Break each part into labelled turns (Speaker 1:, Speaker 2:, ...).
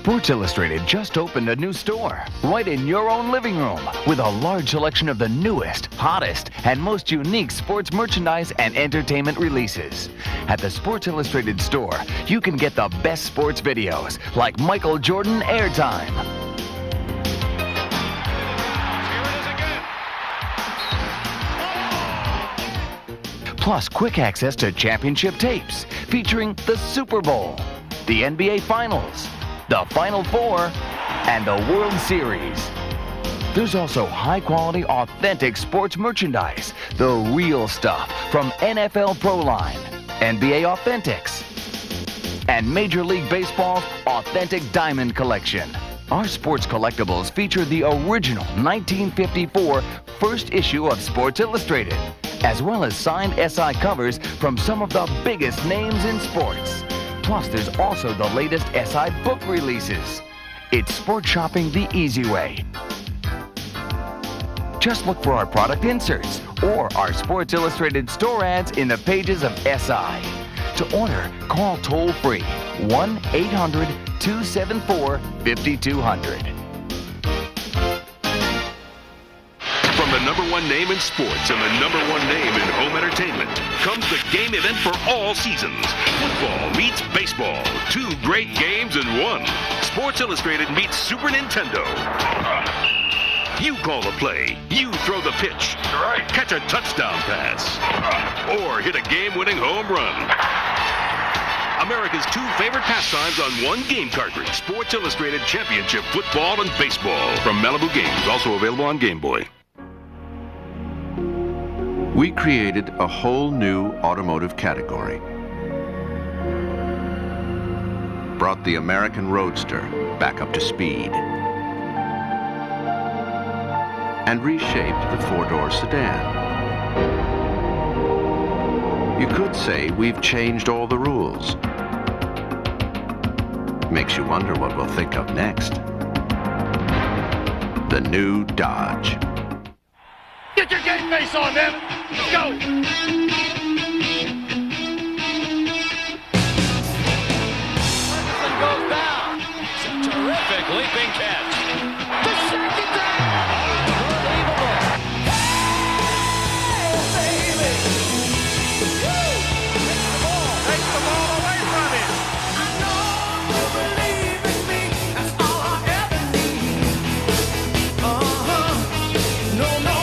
Speaker 1: Sports Illustrated just opened a new store right in your own living room with a large selection of the newest, hottest, and most unique sports merchandise and entertainment releases. At the Sports Illustrated store, you can get the best sports videos like Michael Jordan Airtime. Plus quick access to championship tapes featuring the Super Bowl, the NBA Finals, the Final Four, and the World Series. There's also high-quality, authentic sports merchandise, the real stuff from NFL Pro Line, NBA Authentics, and Major League Baseball's Authentic Diamond Collection. Our sports collectibles feature the original 1954 first issue of Sports Illustrated, as well as signed SI covers from some of the biggest names in sports. Plus, there's also the latest SI book releases. It's sports shopping the easy way. Just look for our product inserts or our Sports Illustrated store ads in the pages of SI. To order, call toll-free 1-800-274-5200.
Speaker 2: From the #1 name in sports and the #1 name in home entertainment comes the game event for all seasons. Football meets baseball. 2 great games in one. Sports Illustrated meets Super Nintendo. You call the play. You throw the pitch. Right. Catch a touchdown pass. Or hit a game-winning home run. America's 2 favorite pastimes on one game cartridge. Sports Illustrated Championship Football and Baseball from Malibu Games. Also available on Game Boy.
Speaker 3: We created a whole new automotive category. Brought the American Roadster back up to speed. And reshaped the 4-door sedan. You could say we've changed all the rules. Makes you wonder what we'll think of next. The new Dodge.
Speaker 4: Get your game face on, man! Let's go! Ferguson goes down. It's a terrific leaping catch. The second down! Unbelievable! Hey, baby! Woo! Takes the ball away from him. I know you believe in me. That's all I ever need. No, no.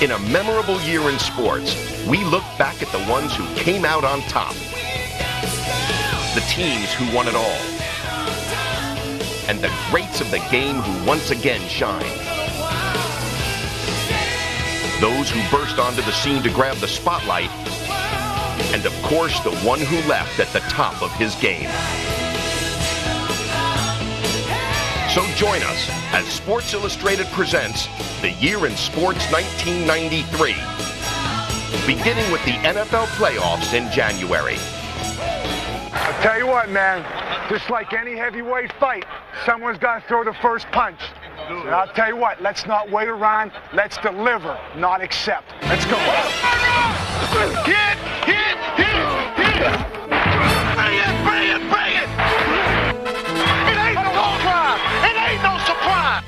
Speaker 2: In a memorable year in sports, we look back at the ones who came out on top. The teams who won it all. And the greats of the game who once again shined. Those who burst onto the scene to grab the spotlight. And of course, the one who left at the top of his game. So join us as Sports Illustrated presents The Year in Sports 1993, beginning with the NFL playoffs in January.
Speaker 5: I'll tell you what, man, just like any heavyweight fight, someone's got to throw the first punch. And I'll tell you what, let's not wait around, let's deliver, not accept. Let's go.
Speaker 4: Hit! Hit! Hit! Hit! Bring it! Bring it! Bring it! It ain't no surprise! It ain't no surprise!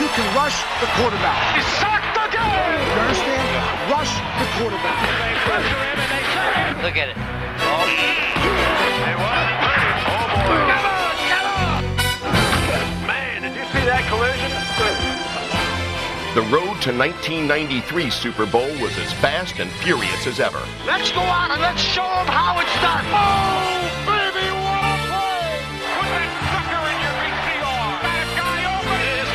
Speaker 5: You can rush the quarterback.
Speaker 4: He sacked the game!
Speaker 5: You understand? Rush the quarterback.
Speaker 4: They pressure him and they sack him. The
Speaker 6: Look at it. Oh.
Speaker 4: Hey, what? Oh, boy. Come on! Man, did you see that collision?
Speaker 2: The road to 1993 Super Bowl was as fast and furious as ever.
Speaker 4: Let's go out and let's show them how it's done. Oh, baby, what a play! Put that sucker in your VCR. That guy over is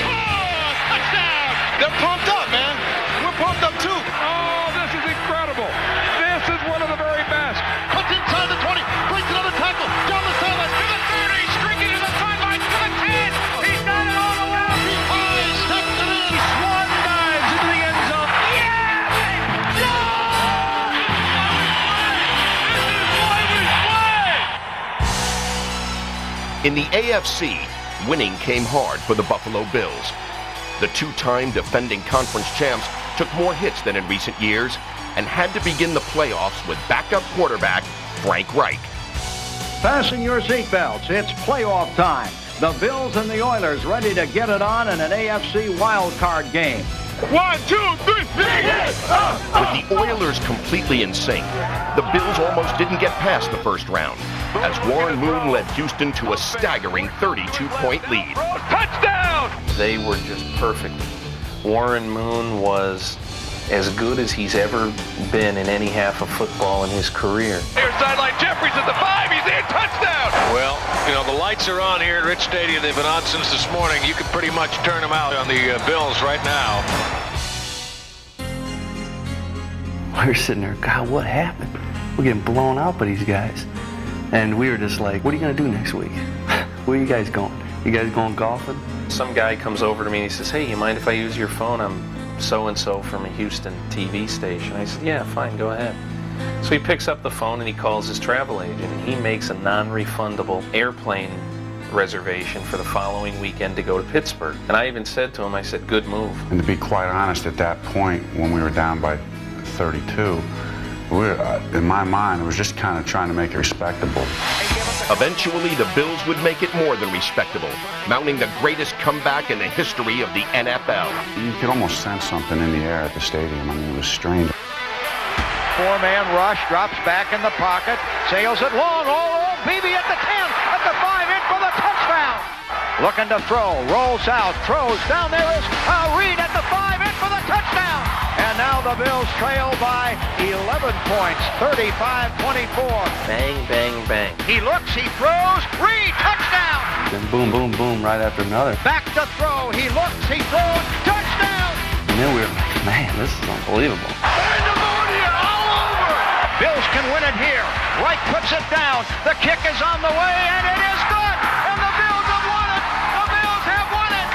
Speaker 4: touchdown! They're pumped up, man. We're pumped up, too.
Speaker 7: Oh, this is incredible. This is one of the very best.
Speaker 4: Cuts inside the 20, breaks another tackle, down the sideline, to the 30, streaking to the sideline, to the 10. He's done it all around. He pies, steps it in, swan dives into the end zone.
Speaker 2: In the AFC, winning came hard for the Buffalo Bills. The two-time defending conference champs took more hits than in recent years and had to begin the playoffs with backup quarterback Frank Reich.
Speaker 8: Fasten your seatbelts. It's playoff time. The Bills and the Oilers ready to get it on in an AFC wild card game.
Speaker 7: 1, 2, 3,
Speaker 2: With the Oilers completely in sync, the Bills almost didn't get past the first round as Warren Moon led Houston to a staggering 32-point lead.
Speaker 7: touchdown!
Speaker 9: They were just perfect. Warren Moon was as good as he's ever been in any half of football in his career.
Speaker 7: Near sideline, Jeffries at the 5, he's in, touchdown!
Speaker 10: Well, you know, the lights are on here at Rich Stadium. They've been on since this morning. You can pretty much turn them out on the Bills right now.
Speaker 11: We were sitting there, God, what happened? We're getting blown out by these guys. And we were just like, what are you going to do next week? Where are you guys going? You guys going golfing?
Speaker 9: Some guy comes over to me and he says, hey, you mind if I use your phone? I'm so-and-so from a Houston TV station. I said, yeah, fine, go ahead. So he picks up the phone and he calls his travel agent and he makes a non-refundable airplane reservation for the following weekend to go to Pittsburgh. And I even said to him, I said, good move.
Speaker 12: And to be quite honest, at that point, when we were down by 32, in my mind, it was just kind of trying to make it respectable.
Speaker 2: Eventually, the Bills would make it more than respectable, mounting the greatest comeback in the history of the NFL.
Speaker 12: You could almost sense something in the air at the stadium. I mean, it was strange.
Speaker 8: Four-man rush, drops back in the pocket, sails it long, Beebe at the 10, at the 5, in for the touchdown. Looking to throw, rolls out, throws, down there is Reed at the 5, in for the touchdown. And now the Bills trail by 11 points, 35-24.
Speaker 9: Bang, bang, bang.
Speaker 8: He looks, he throws, Reed, touchdown.
Speaker 11: And boom, boom, boom, right after another.
Speaker 8: Back to throw, he looks, he throws, touchdown.
Speaker 11: And then we were like, man, this is unbelievable.
Speaker 4: Pandemonium all over!
Speaker 8: Bills can win it here. Wright puts it down. The kick is on the way, and it is good. And the Bills have won it. The Bills have won it.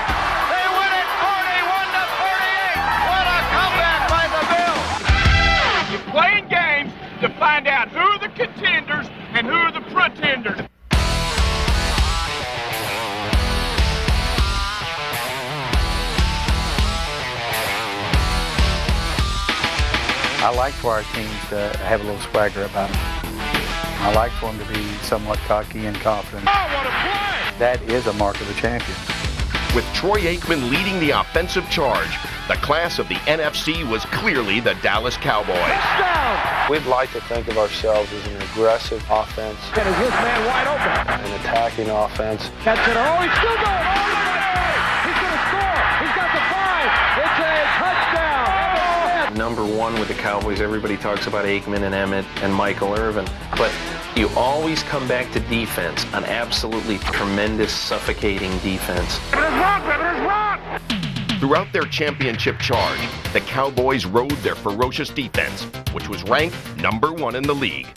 Speaker 8: They win it 41-38. What a comeback by the Bills.
Speaker 7: You're playing games to find out who are the contenders and who are the pretenders.
Speaker 13: I like for our teams to have a little swagger about them. I like for them to be somewhat cocky and confident.
Speaker 7: Oh, what a play!
Speaker 13: That is a mark of a champion.
Speaker 2: With Troy Aikman leading the offensive charge, the class of the NFC was clearly the Dallas Cowboys.
Speaker 8: Touchdown!
Speaker 13: We'd like to think of ourselves as an aggressive offense.
Speaker 8: And is this man wide open?
Speaker 13: An attacking offense.
Speaker 8: Catch it. Oh, he's still going. Oh, look at that. He's going to score. He's got the 5. It's a touchdown.
Speaker 9: Number one with the Cowboys, everybody talks about Aikman and Emmett and Michael Irvin, but you always come back to defense, an absolutely tremendous, suffocating defense.
Speaker 2: Throughout their championship charge, the Cowboys rode their ferocious defense, which was ranked number 1 in the league.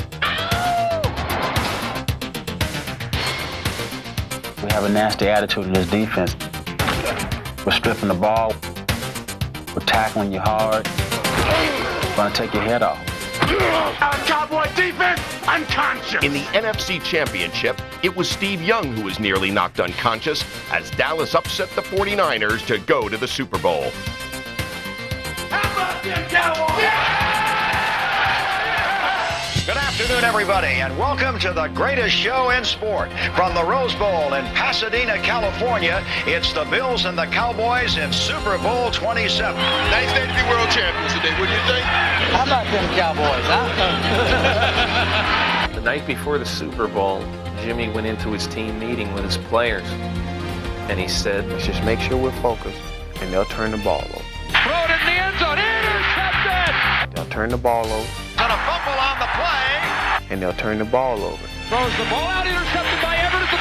Speaker 13: We have a nasty attitude in this defense. We're stripping the ball. We're tackling you hard. We're going to take your head off.
Speaker 4: Our Cowboy defense, unconscious.
Speaker 2: In the NFC Championship, it was Steve Young who was nearly knocked unconscious as Dallas upset the 49ers to go to the Super Bowl.
Speaker 4: How about them Cowboys?
Speaker 8: Good afternoon, everybody, and welcome to the greatest show in sport. From the Rose Bowl in Pasadena, California, it's the Bills and the Cowboys in Super Bowl 27.
Speaker 4: Nice day to be world champions today, wouldn't you think?
Speaker 6: How about them Cowboys, huh?
Speaker 9: night before the Super Bowl, Jimmy went into his team meeting with his players, and he said,
Speaker 6: let's just make sure we're focused, and they'll turn the ball over.
Speaker 4: Throw it in the end zone, intercepted!
Speaker 6: They'll turn the ball over.
Speaker 8: Got a fumble on the play.
Speaker 6: And they'll turn the ball over.
Speaker 4: Throws the ball out, intercepted by Everett at the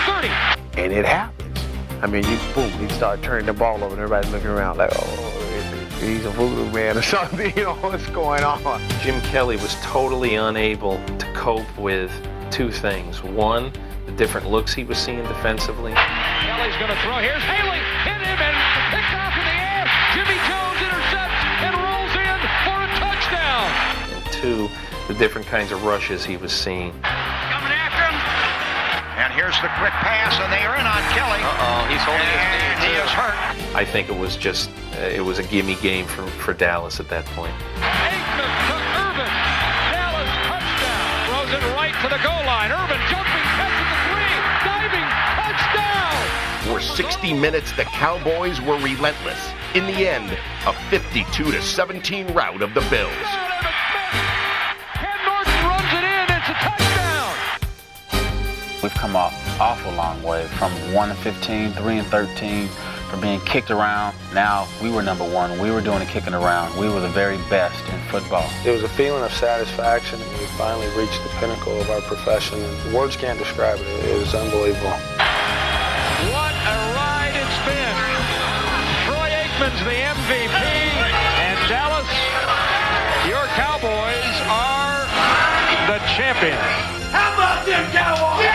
Speaker 4: 30.
Speaker 6: And it happens. I mean, you start turning the ball over, and everybody's looking around like, oh, he's a voodoo man or something, you know, what's going on?
Speaker 9: Jim Kelly was totally unable to cope with two things. One, the different looks he was seeing defensively.
Speaker 4: Kelly's going to throw. Here's Haley. Hit him and picked off in the air. Jimmy Jones intercepts and rolls in for a touchdown.
Speaker 9: And two, the different kinds of rushes he was seeing.
Speaker 8: Coming after him. And here's the quick pass, and they are in on Kelly.
Speaker 10: Uh-oh, he's holding his knee.
Speaker 8: And he is hurt.
Speaker 9: I think it was just, it was a gimme game for Dallas at that point.
Speaker 4: Aikman to Urban. Dallas touchdown. Throws it right to the goal line. Urban jumping, catches the three. Diving, touchdown.
Speaker 2: For 60 minutes, the Cowboys were relentless. In the end, a 52-17 rout of the Bills.
Speaker 4: Ken Norton runs it in. It's a touchdown.
Speaker 13: We've come an awful long way from 1-15, 3-13, from being kicked around. Now we were number one. We were doing the kicking around. We were the very best in football.
Speaker 11: It was a feeling of satisfaction, and we finally reached the pinnacle of our profession. And words can't describe it. It was unbelievable.
Speaker 4: What a ride it's been. Troy Aikman's the MVP, and Dallas, your Cowboys are the champions. How about them Cowboys?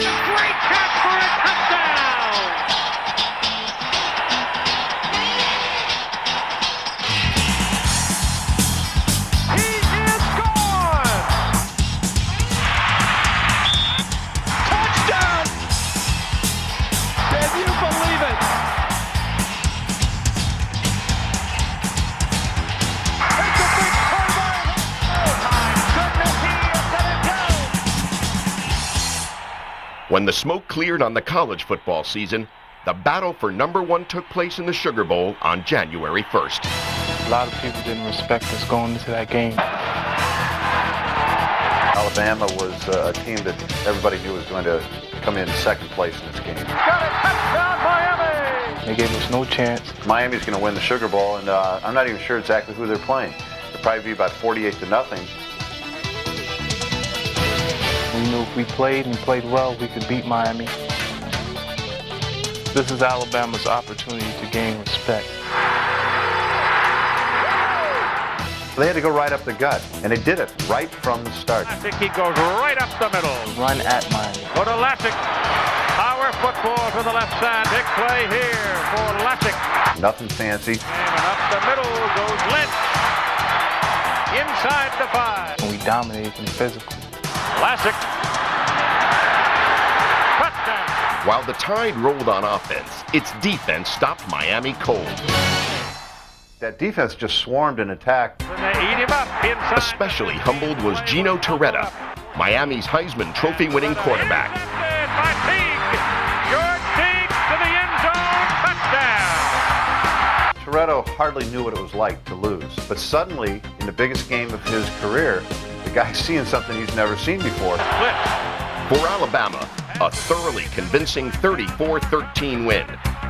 Speaker 4: Straight catch for a touchdown. He is gone. Touchdown. Can you believe it? It's a big comeback. Oh my goodness, he is gonna go.
Speaker 2: When the smoke cleared on the college football season, the battle for number one took place in the Sugar Bowl on January 1st.
Speaker 11: A lot of people didn't respect us going into that game.
Speaker 12: Alabama was a team that everybody knew was going to come in second place in this game.
Speaker 4: Got a touchdown, Miami.
Speaker 11: They gave us no chance.
Speaker 12: Miami's going to win the Sugar Bowl, and I'm not even sure exactly who they're playing. It'll probably be about 48-0.
Speaker 11: We knew if we played and played well, we could beat Miami. This is Alabama's opportunity to gain respect.
Speaker 12: They had to go right up the gut, and they did it right from the start.
Speaker 4: I think he goes right up the middle.
Speaker 11: Run at Miami.
Speaker 4: Go to Lassick. Power football to the left side. Big play here for Lassick.
Speaker 12: Nothing fancy.
Speaker 4: And up the middle goes Lynch. Inside the 5.
Speaker 11: And we dominated them physically.
Speaker 4: Lassick. Touchdown.
Speaker 2: While the Tide rolled on offense, its defense stopped Miami cold.
Speaker 12: That defense just swarmed and attacked.
Speaker 4: And they eat him up inside.
Speaker 2: Especially humbled was Gino Torretta, Miami's Heisman Trophy-winning quarterback.
Speaker 4: By Teague. George Teague to the end zone. Touchdown.
Speaker 12: Toretto hardly knew what it was like to lose. But suddenly, in the biggest game of his career, the guy's seeing something he's never seen before.
Speaker 2: For Alabama, a thoroughly convincing 34-13 win.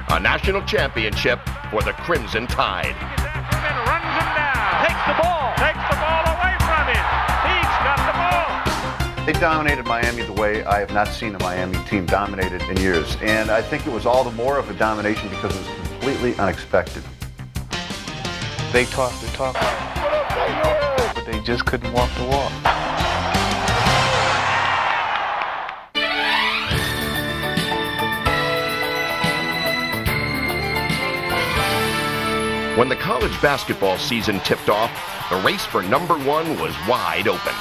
Speaker 2: A national championship for the Crimson Tide.
Speaker 4: Runs him down. Takes the ball away from him. Teague's got the ball.
Speaker 12: They dominated Miami the way I have not seen a Miami team dominated in years. And I think it was all the more of a domination because it was completely unexpected.
Speaker 11: They talked the talk, but they just couldn't walk the walk.
Speaker 2: When the college basketball season tipped off, the race for number one was wide open.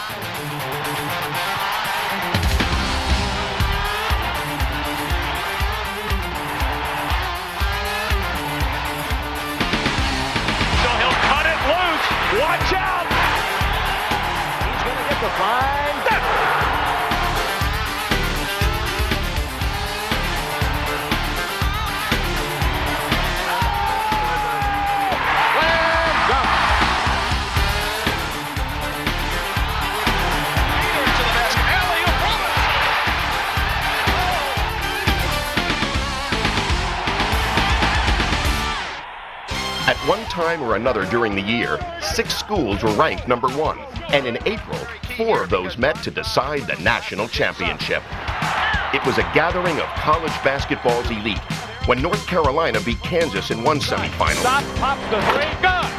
Speaker 4: So he'll cut it loose. Watch out. He's going to get the 5.
Speaker 14: one time or another during the year, 6 schools were ranked number 1. And in April, 4 of those met to decide the national championship. It was a gathering of college basketball's elite when North Carolina beat Kansas in one semifinal.
Speaker 7: Stop, pops the 3, good!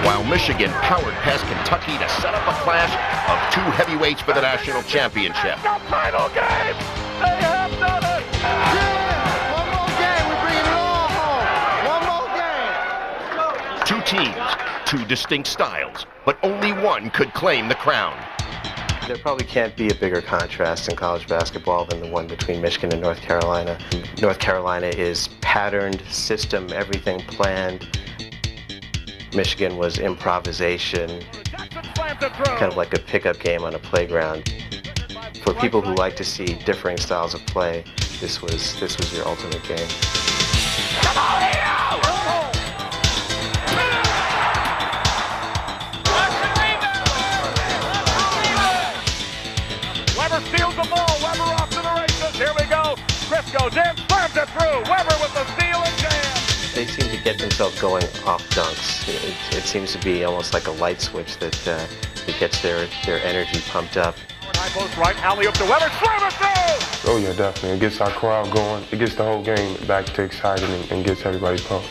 Speaker 14: While Michigan powered past Kentucky to set up a clash of 2 heavyweights for the national championship.
Speaker 7: The final game! They have done it!
Speaker 6: Yeah! One more game, we're bringing it all home. One more game.
Speaker 14: 2 teams, 2 distinct styles, but only one could claim the crown.
Speaker 15: There probably can't be a bigger contrast in college basketball than the one between Michigan and North Carolina. North Carolina is patterned, system, everything planned. Michigan was improvisation, kind of like a pickup game on a playground. For people who like to see differing styles of play, this was your ultimate game.
Speaker 7: Come on, Leo! Weber steals the ball. Weber off to the races. Here we go. Chris goes in, slams it through. Weber with the steal and jam.
Speaker 15: They seem to get themselves going off dunks. It seems to be almost like a light switch that gets their energy pumped up.
Speaker 7: High post right, alley-oop to Weber, slam it through!
Speaker 16: Oh yeah, definitely. It gets our crowd going. It gets the whole game back to exciting and gets everybody pumped.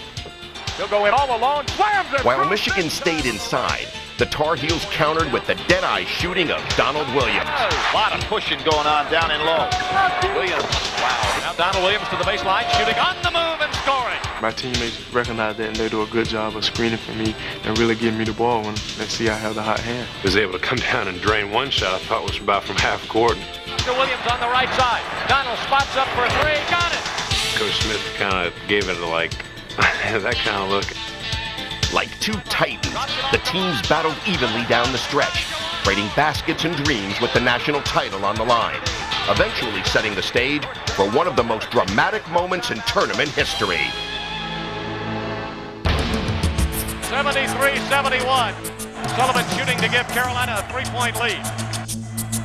Speaker 7: He'll go in all alone, slams it
Speaker 14: While
Speaker 7: through.
Speaker 14: Michigan stayed inside, the Tar Heels countered with the dead-eye shooting of Donald Williams.
Speaker 8: A lot of pushing going on down and low. Williams, wow. Now Donald Williams to the baseline, shooting on the move and scoring.
Speaker 16: My teammates recognize that and they do a good job of screening for me and really giving me the ball when they see I have the hot hand.
Speaker 10: Was able to come down and drain one shot I thought was about from half court.
Speaker 8: To Williams on the right side. Donald spots up for a 3, got it.
Speaker 10: Coach Smith kind of gave it like that kind of look.
Speaker 14: Like 2 titans, the teams battled evenly down the stretch, trading baskets and dreams with the national title on the line, eventually setting the stage for one of the most dramatic moments in tournament history.
Speaker 8: 73-71. Sullivan shooting to give Carolina a 3-point lead.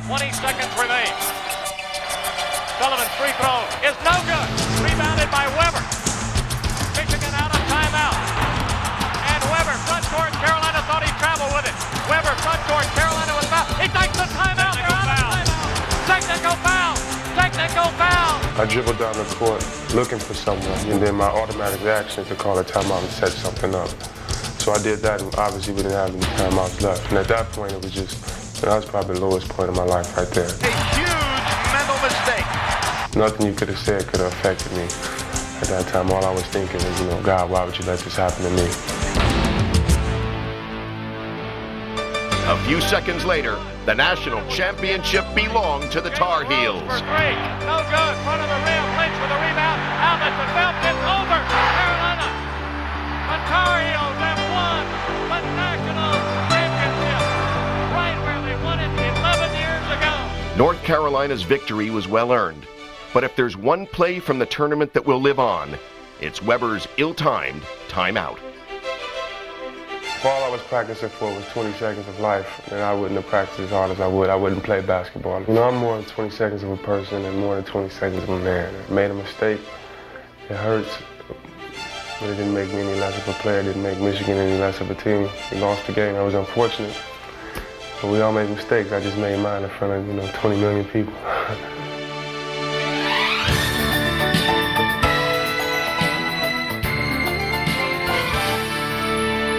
Speaker 8: 20 seconds remain. Sullivan's free throw is no good. Rebounded by Weber. Michigan out of timeout. And Weber, front court, Carolina thought he'd travel with it. Weber, front court, Carolina was foul. He takes the timeout. They're out of timeout. Technical foul. Technical foul.
Speaker 16: I dribbled down the court looking for someone, and then my automatic reaction is to call a timeout and set something up. So I did that, and obviously we didn't have any timeouts left. And at that point, it was just, that was probably the lowest point of my life right there.
Speaker 8: A huge mental mistake.
Speaker 16: Nothing you could have said could have affected me. At that time, all I was thinking was, God, why would you let this happen to me?
Speaker 14: A few seconds later, the national championship belonged to the Tar Heels.
Speaker 8: For 3, no good, front of the rim, Lynch with the rebound, outlet to Phelps, it's over, Carolina. The Tar Heels have won the national championship, right where they won it 11 years ago.
Speaker 14: North Carolina's victory was well earned, but if there's one play from the tournament that will live on, it's Weber's ill-timed timeout.
Speaker 16: All I was practicing for was 20 seconds of life, and I wouldn't have practiced as hard as I would. I wouldn't play basketball. I'm more than 20 seconds of a person and more than 20 seconds of a man. I made a mistake. It hurts, but it didn't make me any less of a player. It didn't make Michigan any less of a team. We lost the game. I was unfortunate, but we all make mistakes. I just made mine in front of 20 million people.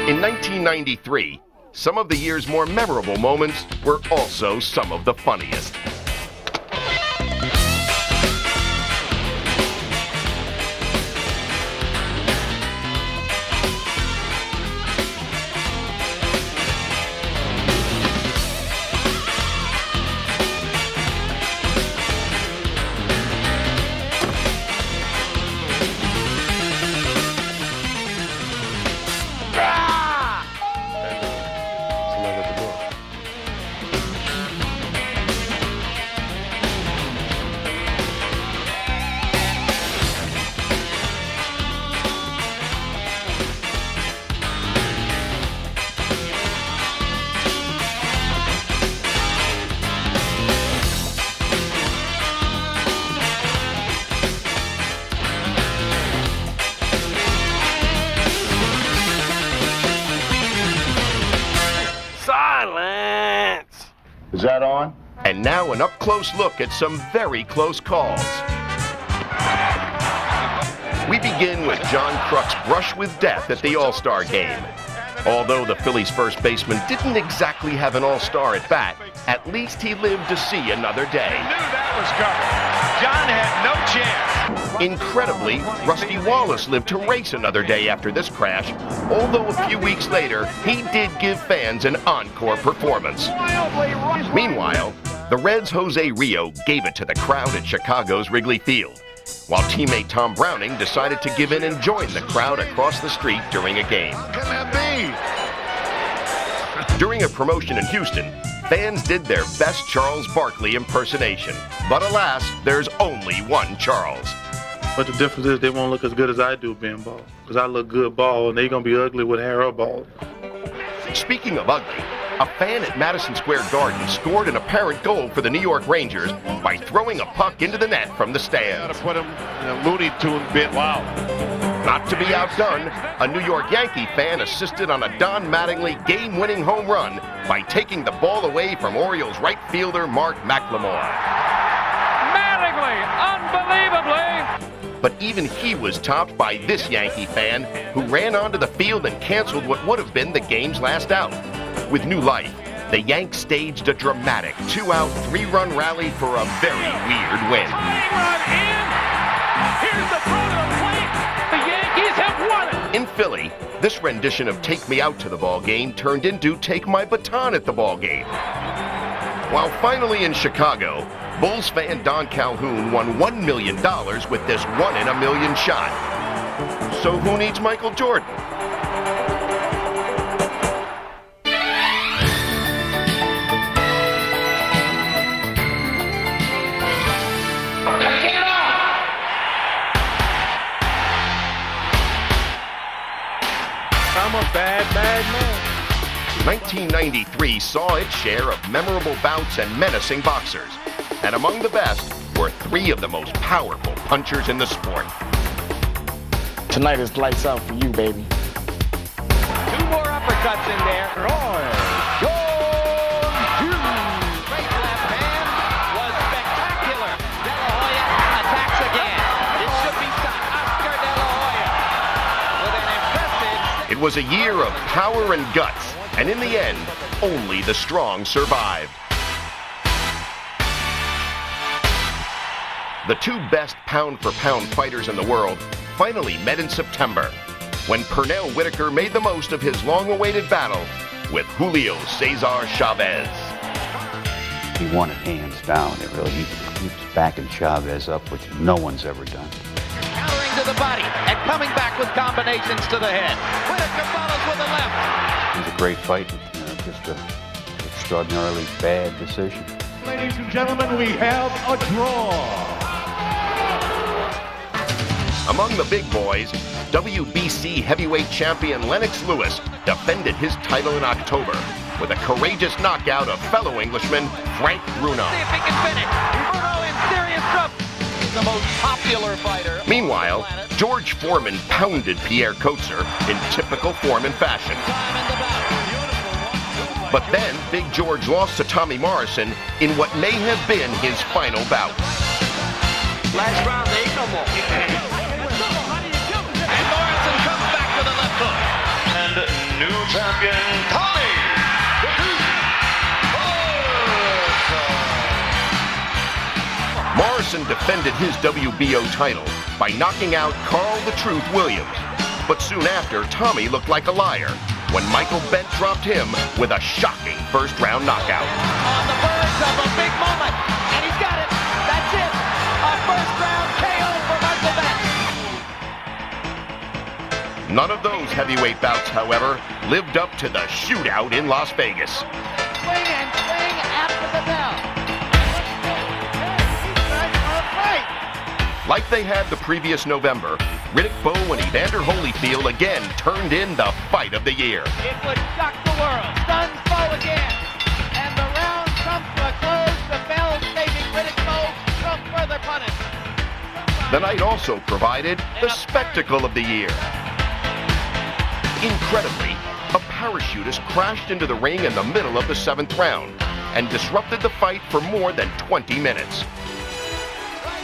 Speaker 14: In 1993, some of the year's more memorable moments were also some of the funniest. Is that on? And now an up-close look at some very close calls. We begin with John Kruk's brush with death at the All-Star game. Although the Phillies' first baseman didn't exactly have an all-star at bat, at least he lived to see another day.
Speaker 10: He knew that was coming. John had no chance.
Speaker 14: Incredibly, Rusty Wallace lived to race another day after this crash, although a few weeks later, he did give fans an encore performance. Meanwhile, the Reds' Jose Rio gave it to the crowd at Chicago's Wrigley Field, while teammate Tom Browning decided to give in and join the crowd across the street during a game. During a promotion in Houston, fans did their best Charles Barkley impersonation, but alas, there's only one Charles.
Speaker 17: But the difference is they won't look as good as I do being bald, because I look good bald, and they're going to be ugly with hair or bald.
Speaker 14: Speaking of ugly, a fan at Madison Square Garden scored an apparent goal for the New York Rangers by throwing a puck into the net from the stands.
Speaker 10: Got to put him in a Looney Tune bit. Wow.
Speaker 14: Not to be outdone, a New York Yankee fan assisted on a Don Mattingly game-winning home run by taking the ball away from Orioles right fielder Mark McLemore.
Speaker 4: Mattingly, unbelievably!
Speaker 14: But even he was topped by this Yankee fan who ran onto the field and canceled what would have been the game's last out. With new life, the Yanks staged a dramatic 2-out, 3-run rally for a very weird win.
Speaker 4: Here's the throw to the plate. The Yankees have won it.
Speaker 14: In Philly, this rendition of Take Me Out to the Ball Game turned into Take My Baton at the Ball Game. While finally in Chicago, Bulls fan Don Calhoun won $1 million with this 1 in a million shot. So who needs Michael Jordan?
Speaker 4: I'm a bad man.
Speaker 14: 1993 saw its share of memorable bouts and menacing boxers. And among the best were 3 of the most powerful punchers in the sport.
Speaker 6: Tonight is lights out for you, baby.
Speaker 4: 2 more uppercuts in there. Roy Jones. Great left hand was spectacular. De La Hoya attacks again. It should be Oscar De La Hoya with an impressive...
Speaker 14: It was a year of power and guts, and in the end, only the strong survived. The 2 best pound-for-pound fighters in the world finally met in September, when Pernell Whitaker made the most of his long-awaited battle with Julio Cesar Chavez.
Speaker 18: He won it hands down. It really, he was backing Chavez up, which no one's ever done.
Speaker 4: Countering to the body and coming back with combinations to the head. Whitaker follows with the left.
Speaker 18: It was a great fight, just an extraordinarily bad decision.
Speaker 4: Ladies and gentlemen, we have a draw.
Speaker 14: Among the big boys, WBC heavyweight champion Lennox Lewis defended his title in October with a courageous knockout of fellow Englishman Frank Bruno.
Speaker 4: See if he can finish. Bruno in serious trouble. He's the most popular fighter.
Speaker 14: Meanwhile, George Foreman pounded Pierre Kotzer in typical Foreman fashion. But then, Big George lost to Tommy Morrison in what may have been his final bout.
Speaker 4: Last round, there ain't no more. And Morrison comes back to the left hook.
Speaker 19: And new champion, Tommy.
Speaker 14: Morrison defended his WBO title by knocking out Carl the Truth Williams. But soon after, Tommy looked like a liar when Michael Bent dropped him with a shocking first-round knockout.
Speaker 4: On the verge of a big moment, and he's got it. That's it. A first-round KO for Michael Bent.
Speaker 14: None of those heavyweight bouts, however, lived up to the shootout in Las Vegas.
Speaker 4: Swing and swing after the bell.
Speaker 14: Like they had the previous November, Riddick Bowe and Evander Holyfield again turned in the fight of the year.
Speaker 4: It would shock the world. Stuns Bowe again. And the round comes to a close. The bell saving Riddick Bowe from further punishment.
Speaker 14: The night also provided the spectacle of the year. Incredibly, a parachutist crashed into the ring in the middle of the 7th round, and disrupted the fight for more than 20 minutes.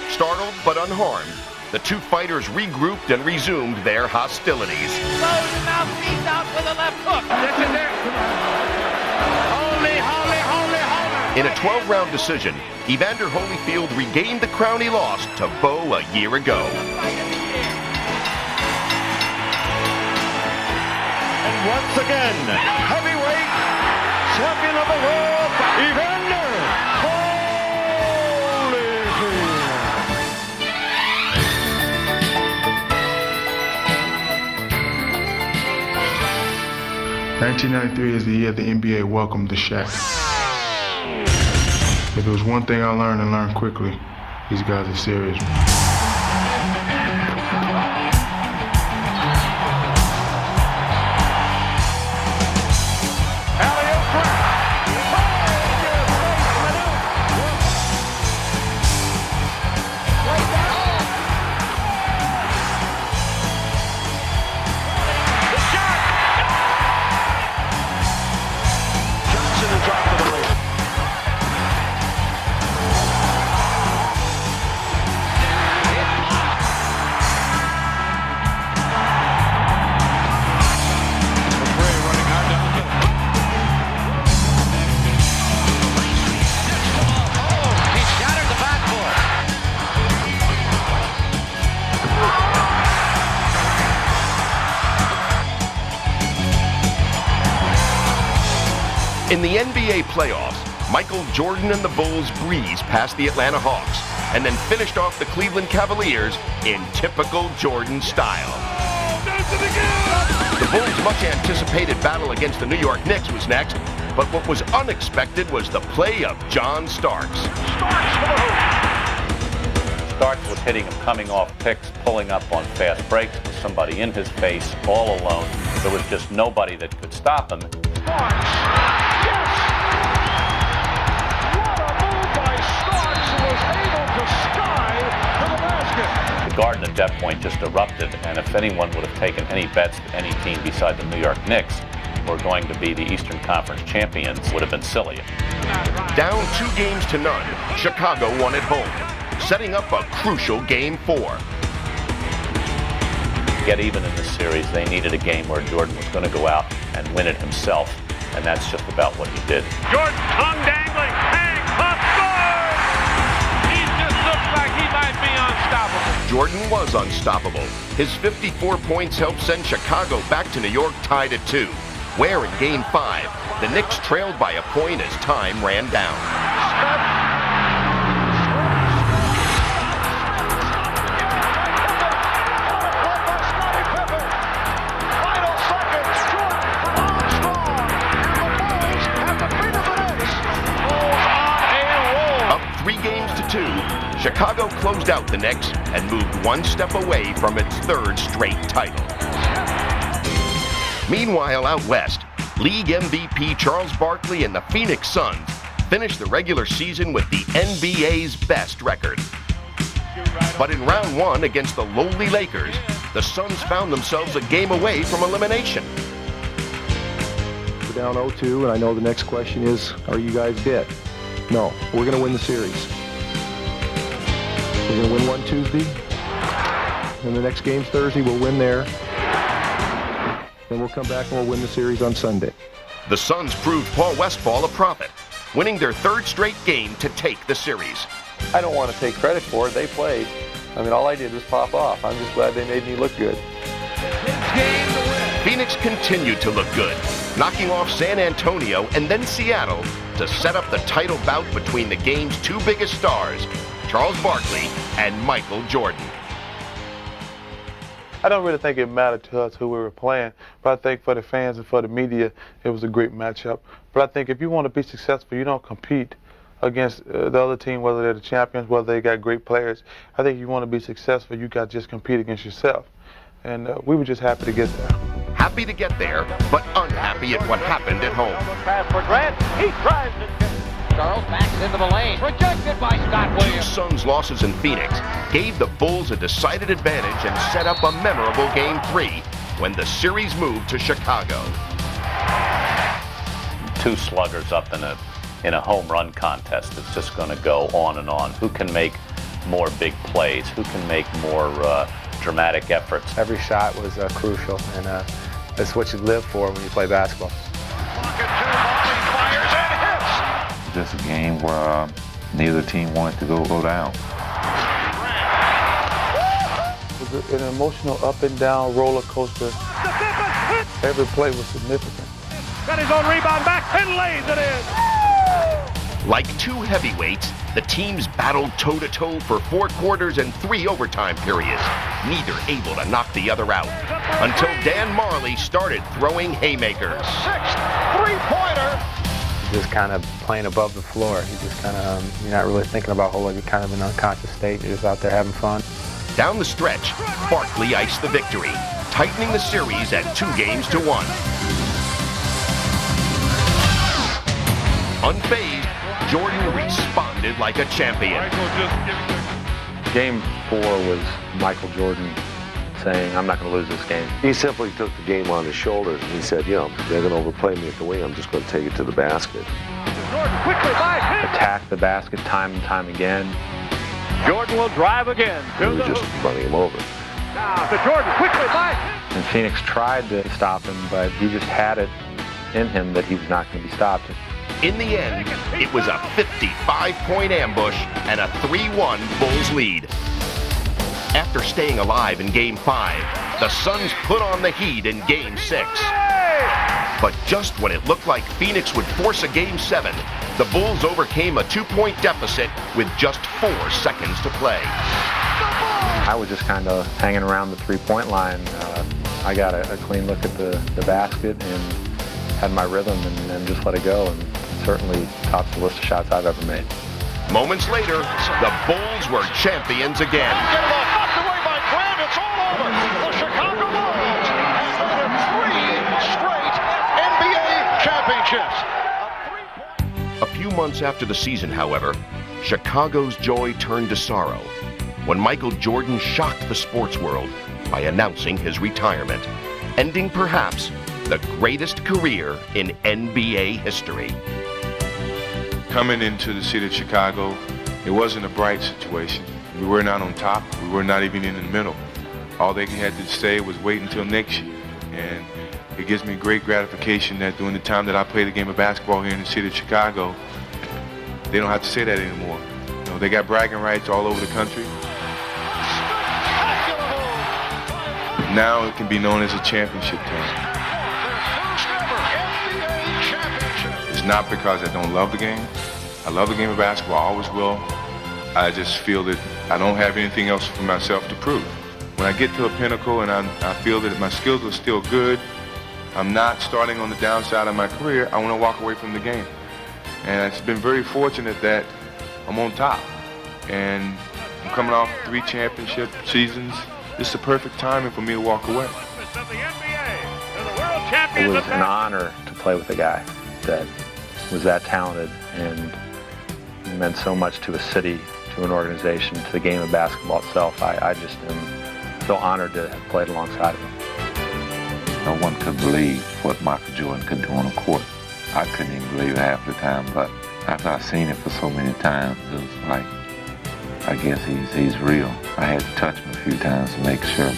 Speaker 14: Startled but unharmed, the two fighters regrouped and resumed their hostilities.
Speaker 4: Close enough, he's out with a left hook. This is it. Holy.
Speaker 14: In a 12-round decision, Evander Holyfield regained the crown he lost to Bo a year ago.
Speaker 4: And once again, heavyweight champion of the world, Evander
Speaker 16: Holyfield. 1993 is the year the NBA welcomed the Shaq. If there was one thing I learned and learned quickly, these guys are serious.
Speaker 14: In the NBA playoffs, Michael Jordan and the Bulls breezed past the Atlanta Hawks and then finished off the Cleveland Cavaliers in typical Jordan style. The Bulls' much-anticipated battle against the New York Knicks was next, but what was unexpected was the play of John Starks.
Speaker 18: Starks was hitting him coming off picks, pulling up on fast breaks with somebody in his face, all alone. There was just nobody that could stop him. The Garden at that point just erupted, and if anyone would have taken any bets that any team beside the New York Knicks were going to be the Eastern Conference champions, would have been silly.
Speaker 14: Down 2-0, Chicago won at home, setting up a crucial Game 4.
Speaker 18: To get even in this series, they needed a game where Jordan was going to go out and win it himself, and that's just about what he did.
Speaker 4: Jordan, tongue dangling, hang, pop, score! He just looks like he might be unstoppable.
Speaker 14: Jordan was unstoppable. His 54 points helped send Chicago back to New York tied at 2, where in Game 5, the Knicks trailed by a point as time ran down. Chicago closed out the Knicks and moved one step away from its 3rd straight title. Meanwhile, out west, league MVP Charles Barkley and the Phoenix Suns finished the regular season with the NBA's best record. But in round 1 against the lowly Lakers, the Suns found themselves a game away from elimination.
Speaker 20: We're down 0-2, and I know the next question is, are you guys dead? No, we're going to win the series. We're going to win one Tuesday, and the next game's Thursday. We'll win there. Then we'll come back and we'll win the series on Sunday.
Speaker 14: The Suns proved Paul Westphal a prophet, winning their 3rd straight game to take the series.
Speaker 6: I don't want to take credit for it. They played. I mean, all I did was pop off. I'm just glad they made me look good.
Speaker 14: Phoenix continued to look good, knocking off San Antonio and then Seattle to set up the title bout between the game's 2 biggest stars, Charles Barkley and Michael Jordan.
Speaker 17: I don't really think it mattered to us who we were playing, but I think for the fans and for the media, it was a great matchup. But I think if you want to be successful, you don't compete against the other team, whether they're the champions, whether they got great players. I think if you want to be successful, you got to just compete against yourself. And we were just happy to get there.
Speaker 14: Happy to get there, but unhappy at what happened at home.
Speaker 4: Pass for Grant. He drives it. Charles backs into the lane. Rejected by Scott Williams.
Speaker 14: 2 Suns losses in Phoenix gave the Bulls a decided advantage and set up a memorable Game 3 when the series moved to Chicago.
Speaker 18: 2 sluggers up in a in a home run contest, it's just going to go on and on. Who can make more big plays? Who can make more dramatic efforts?
Speaker 6: Every shot was crucial, and that's what you live for when you play basketball.
Speaker 21: Just a game where neither team wanted to go down.
Speaker 17: It was an emotional up and down roller coaster. Every play was significant.
Speaker 7: Got his own rebound back and lays it in.
Speaker 14: Like two heavyweights, the teams battled toe-to-toe for 4 quarters and 3 overtime periods, neither able to knock the other out, until Dan Marley started throwing haymakers.
Speaker 7: 6th three-pointer.
Speaker 6: Just kind of playing above the floor. You just kind of, you're not really thinking about whole lot. You're kind of in an unconscious state. You're just out there having fun.
Speaker 14: Down the stretch, Barkley iced the victory, tightening the series at 2-1. Unfazed, Jordan responded like a champion.
Speaker 6: Game 4 was Michael Jordan saying, I'm not going to lose this game.
Speaker 22: He simply took the game on his shoulders and he said, you know, they're going to overplay me at the wing. I'm just going to take it to the basket.
Speaker 7: Jordan quickly by him.
Speaker 6: Attack the basket time and time again.
Speaker 7: Jordan will drive again.
Speaker 22: We were just running him over.
Speaker 7: Now to Jordan quickly by him.
Speaker 6: And Phoenix tried to stop him, but he just had it in him that he was not going to be stopped.
Speaker 14: In the end, it was a 55-point ambush and a 3-1 Bulls lead. After staying alive in Game 5, the Suns put on the heat in Game 6. But just when it looked like Phoenix would force a Game 7, the Bulls overcame a 2-point deficit with just 4 seconds to play.
Speaker 6: I was just kind of hanging around the three-point line. I got a clean look at the basket and had my rhythm and just let it go, and certainly tops the list of shots I've ever made.
Speaker 14: Moments later, the Bulls were champions again.
Speaker 7: Knocked away by Grant. It's all over. The Chicago Bulls have 3 straight NBA championships.
Speaker 14: A few months after the season, however, Chicago's joy turned to sorrow when Michael Jordan shocked the sports world by announcing his retirement, ending perhaps the greatest career in NBA history.
Speaker 16: Coming into the city of Chicago, it wasn't a bright situation. We were not on top. We were not even in the middle. All they had to say was wait until next year. And it gives me great gratification that during the time that I played the game of basketball here in the city of Chicago, they don't have to say that anymore. You know, they got bragging rights all over the country. Now it can be known as a championship team. It's not because I don't love the game. I love the game of basketball, I always will. I just feel that I don't have anything else for myself to prove. When I get to a pinnacle and I feel that my skills are still good, I'm not starting on the downside of my career, I want to walk away from the game. And it's been very fortunate that I'm on top. And I'm coming off 3 championship seasons. This is the perfect timing for me to walk away.
Speaker 6: It was an honor to play with a guy that was that talented and meant so much to a city, to an organization, to the game of basketball itself. I just am so honored to have played alongside of him.
Speaker 21: No one could believe what Michael Jordan could do on the court. I couldn't even believe it half the time, but after I've seen it for so many times, it was like, I guess he's real. I had to touch him a few times to make sure.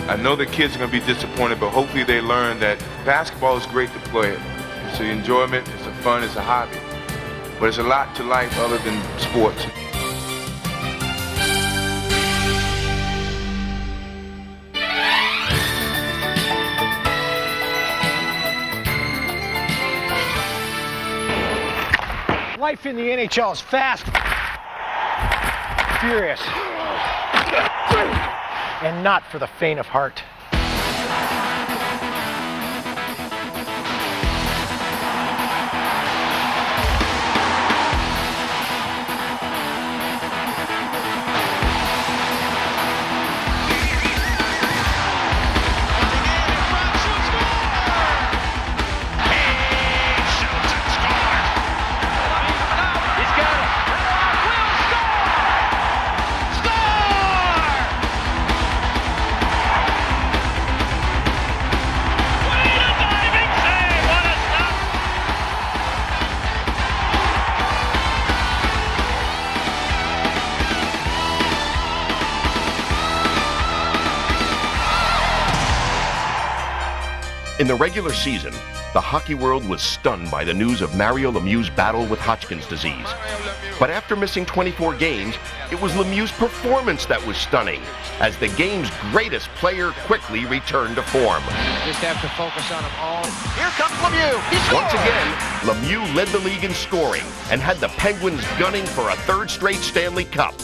Speaker 16: I know the kids are going to be disappointed, but hopefully they learn that basketball is great to play it. It's an enjoyment, it's a fun, it's a hobby. But there's a lot to life other than sports.
Speaker 8: Life in the NHL is fast, furious, and not for the faint of heart.
Speaker 14: In the regular season, the hockey world was stunned by the news of Mario Lemieux's battle with Hodgkin's disease. But after missing 24 games, it was Lemieux's performance that was stunning, as the game's greatest player quickly returned to form.
Speaker 8: Just have to focus on them all. Here comes Lemieux. He scores!
Speaker 14: Once again, Lemieux led the league in scoring and had the Penguins gunning for a third straight Stanley Cup,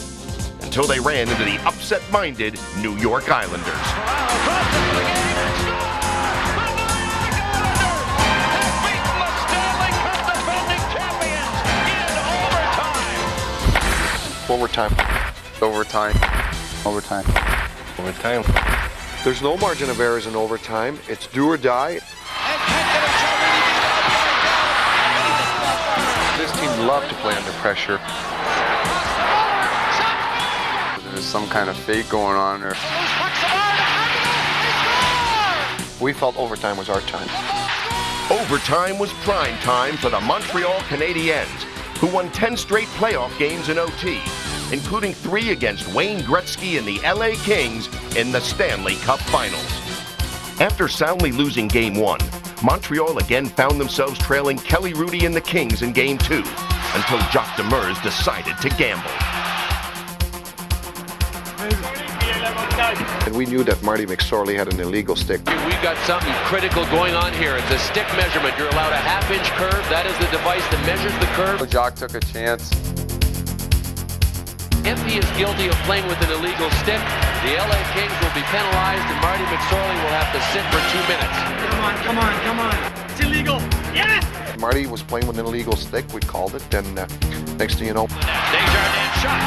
Speaker 14: until they ran into the upset-minded New York Islanders.
Speaker 1: Overtime. There's no margin of errors in overtime. It's do or die.
Speaker 3: This team loved to play under pressure. There's some kind of fake going on there.
Speaker 1: We felt overtime was our time.
Speaker 14: Overtime was prime time for the Montreal Canadiens, who won 10 straight playoff games in OT, including 3 against Wayne Gretzky and the LA Kings in the Stanley Cup Finals. After soundly losing Game 1, Montreal again found themselves trailing Kelly Hrudey and the Kings in Game 2, until Jacques Demers decided to gamble.
Speaker 1: And we knew that Marty McSorley had an illegal stick.
Speaker 10: We've got something critical going on here. It's a stick measurement. You're allowed a half-inch curve. That is the device that measures the curve.
Speaker 3: Jacques took a chance.
Speaker 10: If he is guilty of playing with an illegal stick, the LA Kings will be penalized and Marty McSorley will have to sit for 2 minutes.
Speaker 4: Come on. It's illegal. Yes!
Speaker 1: Marty was playing with an illegal stick. We called it. Then next thing you know,
Speaker 4: Desjardins shot.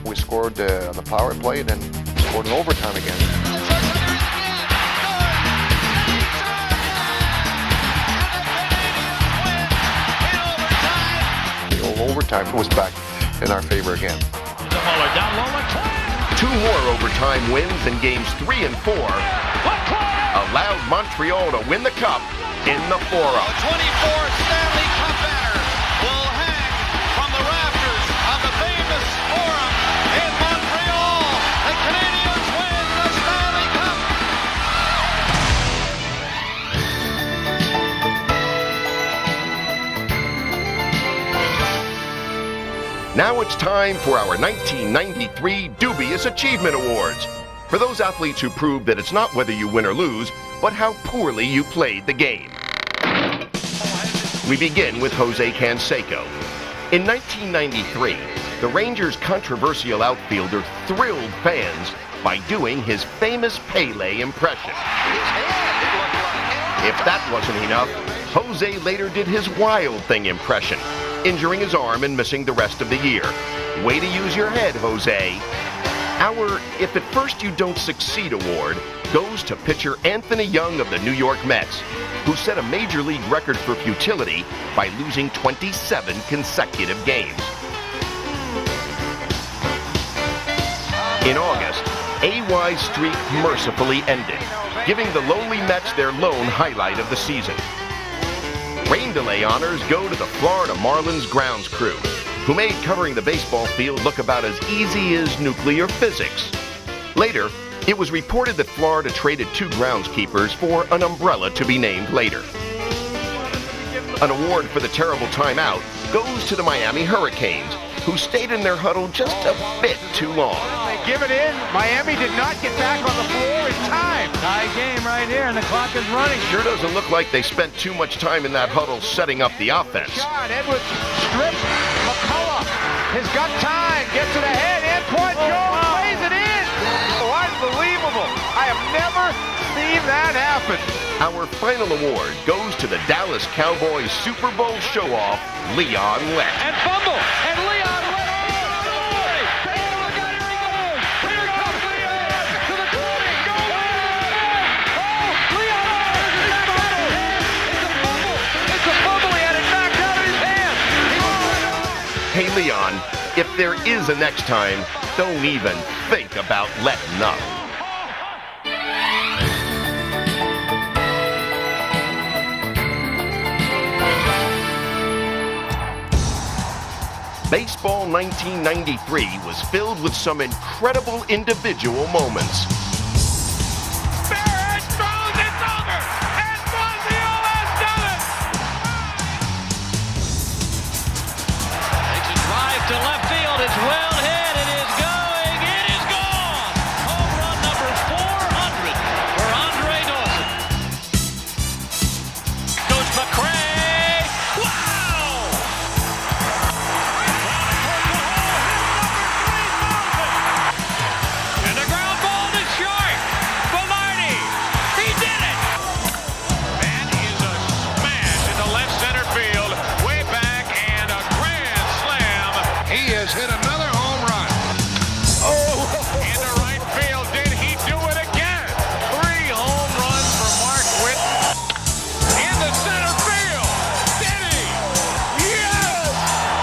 Speaker 1: we scored on the power play, then scored in overtime again. The old overtime was back in our favor again.
Speaker 14: Two more overtime wins in games 3 and 4 allowed Montreal to win the cup in the Forum.
Speaker 4: 24th Stanley Cup banner will hang from the rafters of the famous Forum in Montreal. The Canadiens win the Stanley Cup.
Speaker 14: Now it's time for our 1993 Dubious Achievement Awards, for those athletes who prove that it's not whether you win or lose, but how poorly you played the game. We begin with Jose Canseco. In 1993, the Rangers' controversial outfielder thrilled fans by doing his famous Pele impression. If that wasn't enough, Jose later did his Wild Thing impression, injuring his arm and missing the rest of the year. Way to use your head, Jose. Our If at First You Don't Succeed award goes to pitcher Anthony Young of the New York Mets, who set a major league record for futility by losing 27 consecutive games. In August, AY's streak mercifully ended, giving the lonely Mets their lone highlight of the season. Rain delay honors go to the Florida Marlins grounds crew, who made covering the baseball field look about as easy as nuclear physics. Later, it was reported that Florida traded 2 groundskeepers for an umbrella to be named later. An award for the terrible timeout goes to the Miami Hurricanes, who stayed in their huddle just a bit too long.
Speaker 8: They give it in. Miami did not get back on the floor in time. Tie game right here, and the clock is running.
Speaker 14: Sure doesn't look like they spent too much time in that huddle setting up the offense.
Speaker 8: Shot, Edwards strips. McCullough has got time. Gets to the head. In point. Jones plays it in. Oh, unbelievable. I have never seen that happen.
Speaker 14: Our final award goes to the Dallas Cowboys Super Bowl show-off, Leon Lett.
Speaker 4: And fumble. And Leon Lett.
Speaker 14: Hey, Leon, if there is a next time, don't even think about letting up. Baseball 1993 was filled with some incredible individual moments.
Speaker 4: Barrett throws, it's over, and Brazil has done it! Takes a drive to left field, it's well hit, it is going, it is gone! Home run number 400 for Andre Dawson. Goes McRae, wow! And the ground ball to short. Velarde, he did it. That is a smash into left center field, way back, and a grand slam. He has hit another home run. Oh! Into right field, did he do it again? 3 home runs for Mark Witt. Into center field, did he? Yes!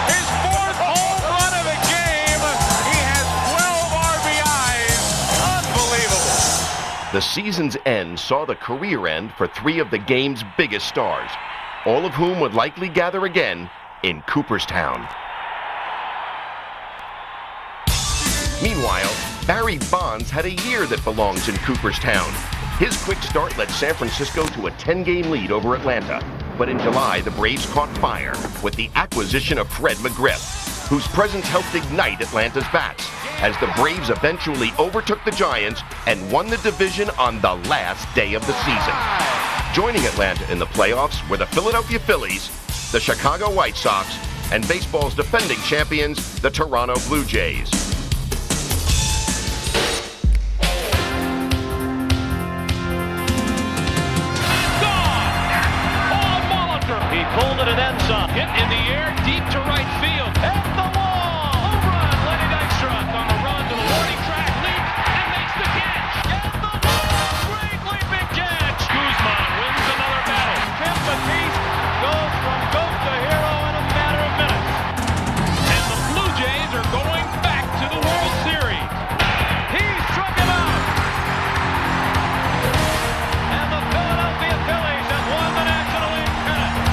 Speaker 4: His 4th home run of the game. He has 12 RBIs. Unbelievable.
Speaker 14: The season's end saw the career end for 3 of the game's biggest stars, all of whom would likely gather again in Cooperstown. Meanwhile, Barry Bonds had a year that belongs in Cooperstown. His quick start led San Francisco to a 10-game lead over Atlanta. But in July, the Braves caught fire with the acquisition of Fred McGriff, whose presence helped ignite Atlanta's bats, as the Braves eventually overtook the Giants and won the division on the last day of the season. Joining Atlanta in the playoffs were the Philadelphia Phillies, the Chicago White Sox, and baseball's defending champions, the Toronto Blue Jays.
Speaker 4: He pulled it and then some. Hit in the air, deep to right field. At the wall. Home run. Lenny Dykstra on the run to the warning track. Leaps and makes the catch. At the wall. Great leaping catch. Guzman wins another battle. Tim Batiste goes from goat to hero in a matter of minutes. And the Blue Jays are going back to the World Series. He struck him out. And the Philadelphia Phillies have won the National League pennant.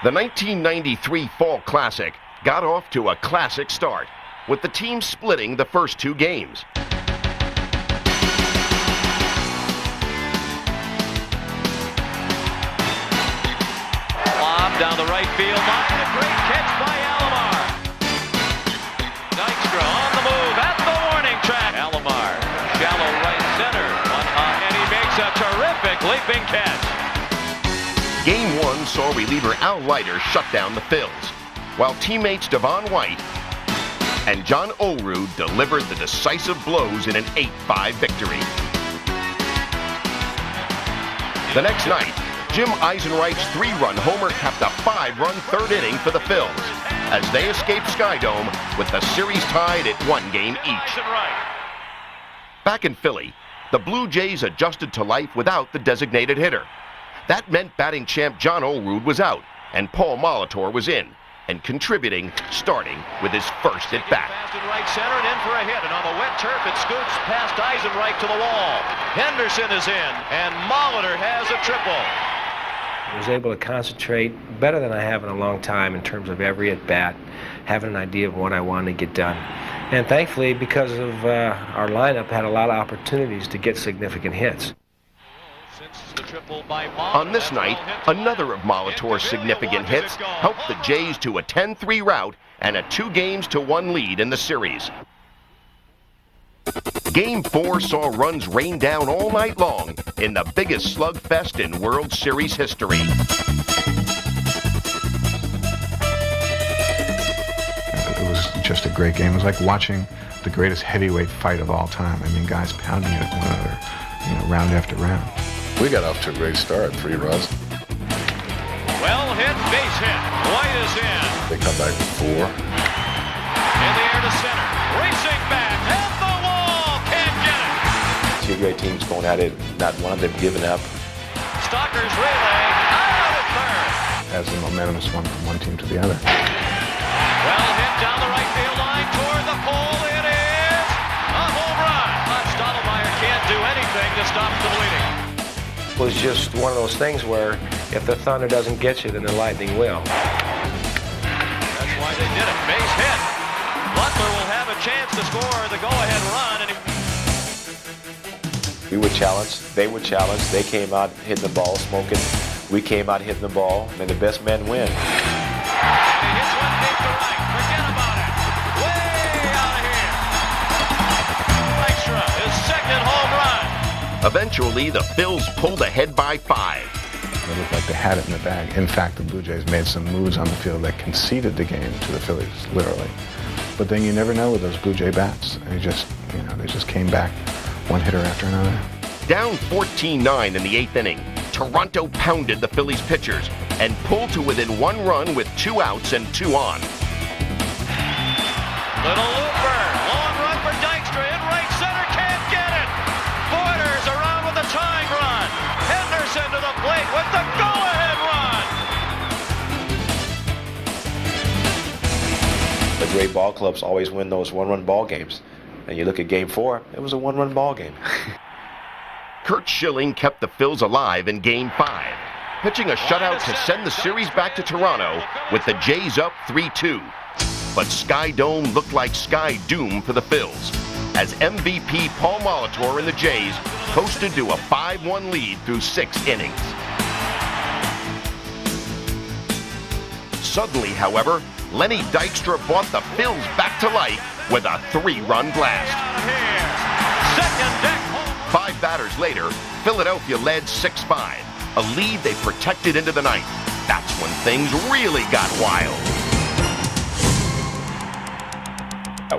Speaker 14: The 1993 Fall Classic got off to a classic start, with the team splitting the first 2 games.
Speaker 4: Lob down the right field line, a great catch by Alomar. Dykstra on the move at the warning track. Alomar, shallow right center, and he makes a terrific leaping catch.
Speaker 14: Game 1 saw reliever Al Leiter shut down the Phils, while teammates Devon White and John Olerud delivered the decisive blows in an 8-5 victory. The next night, Jim Eisenreich's 3-run homer capped a 5-run 3rd inning for the Phils, as they escaped Skydome with the series tied at 1 game each. Back in Philly, the Blue Jays adjusted to life without the designated hitter. That meant batting champ John Olerud was out, and Paul Molitor was in, and contributing, starting with his first at-bat.
Speaker 4: Fast in right center and in for a hit, and on the wet turf it scoots past Eisenreich to the wall. Henderson is in, and Molitor has a triple.
Speaker 5: I was able to concentrate better than I have in a long time in terms of every at-bat, having an idea of what I wanted to get done. And thankfully, because of our lineup, had a lot of opportunities to get significant hits.
Speaker 14: On this night, another of Molitor's significant hits helped the Jays to a 10-3 rout and a 2-1 lead in the series. Game 4 saw runs rain down all night long in the biggest slugfest in World Series history.
Speaker 9: It was just a great game. It was like watching the greatest heavyweight fight of all time. I mean, guys pounding at one another, round after round.
Speaker 22: We got off to a great start, 3 runs.
Speaker 4: Well hit, base hit. White is in.
Speaker 22: They come back with 4.
Speaker 4: In the air to center. Racing back. At the wall. Can't get it.
Speaker 23: 2 great teams going at it. Not one of them giving up.
Speaker 4: Stalker's relay. Out of third.
Speaker 9: As the momentum swung from one team to the other.
Speaker 4: Well hit down the right field line toward the pole. It is a home run. Stottlemyre can't do anything to stop
Speaker 5: was just one of those things where if the thunder doesn't get you, then the lightning will.
Speaker 10: That's why they did it. Base hit. Butler will have a chance to score the go-ahead run. And
Speaker 23: We would challenge, they would challenge. They came out hitting the ball, smoking. We came out hitting the ball, and the best men win.
Speaker 10: he hits one deep to right. Forget about it. Way out of here. Dykstra, his second home run.
Speaker 14: Eventually, the Phils pulled ahead by 5.
Speaker 9: It looked like they had it in the bag. In fact, the Blue Jays made some moves on the field that conceded the game to the Phillies, literally. But then you never know with those Blue Jay bats. They just came back one hitter after another.
Speaker 14: Down 14-9 in the 8th inning, Toronto pounded the Phillies pitchers and pulled to within 1 run with 2 outs and 2 on.
Speaker 10: Little looper. Long run for Dykstra. In right center. Can't get it. Borders around with the tying run. Henderson to the plate with the go-ahead run.
Speaker 23: The great ball clubs always win those 1-run ball games. And you look at Game 4, it was a 1-run ball game.
Speaker 14: Curt Schilling kept the Phils alive in Game 5, pitching a shutout to send the series back to Toronto with the Jays up 3-2. But Sky Dome looked like Sky Doom for the Phils, as MVP Paul Molitor and the Jays coasted to a 5-1 lead through 6 innings. Suddenly, however, Lenny Dykstra brought the Phils back to life with a 3-run blast. 5 batters later, Philadelphia led 6-5, a lead they protected into the 9th. That's when things really got wild.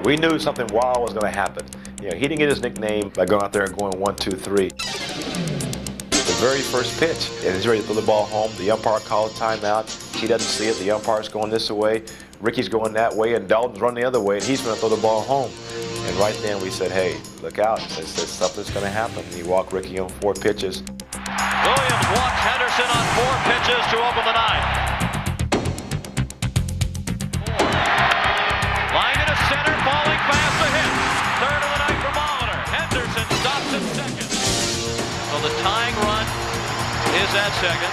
Speaker 23: We knew something wild was going to happen. You know, he didn't get his nickname by going out there and going 1, 2, 3. The very first pitch, and he's ready to throw the ball home. The umpire called a timeout. He doesn't see it. The umpire's going this way. Ricky's going that way, and Dalton's running the other way, and he's going to throw the ball home. And right then we said, hey, look out. Something's going to happen. And he walked Ricky on 4 pitches.
Speaker 10: Williams walks Henderson on 4 pitches to open the 9th. Line into center, falling fast to hit. 3rd of the night for Molitor. Henderson stops at 2nd. So the tying run is at 2nd.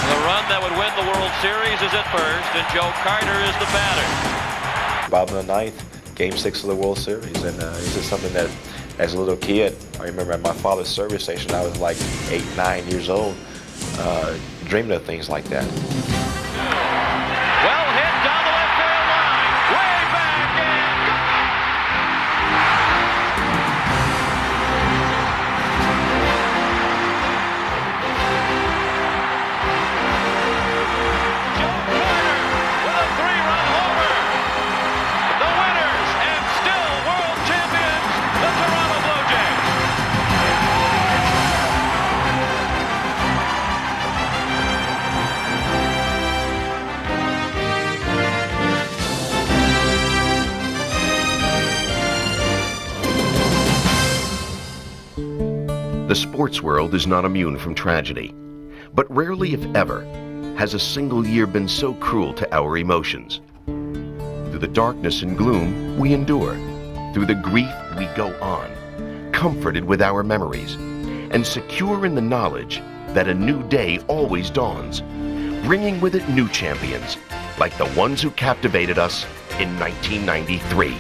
Speaker 10: The run that would win the World Series is at 1st, and Joe Carter is the batter.
Speaker 23: Bottom of the 9th, Game 6 of the World Series, and this is something that, as a little kid, I remember at my father's service station, I was like 8, 9 years old, dreaming of things like that.
Speaker 10: Well hit down the left field line, way back and Joe Carter with a 3-run homer. The winners and still world champions, the Toronto Blue Jays.
Speaker 14: The sports world is not immune from tragedy, but rarely, if ever, has a single year been so cruel to our emotions. Through the darkness and gloom, we endure. Through the grief, we go on, comforted with our memories, and secure in the knowledge that a new day always dawns, bringing with it new champions, like the ones who captivated us in 1993.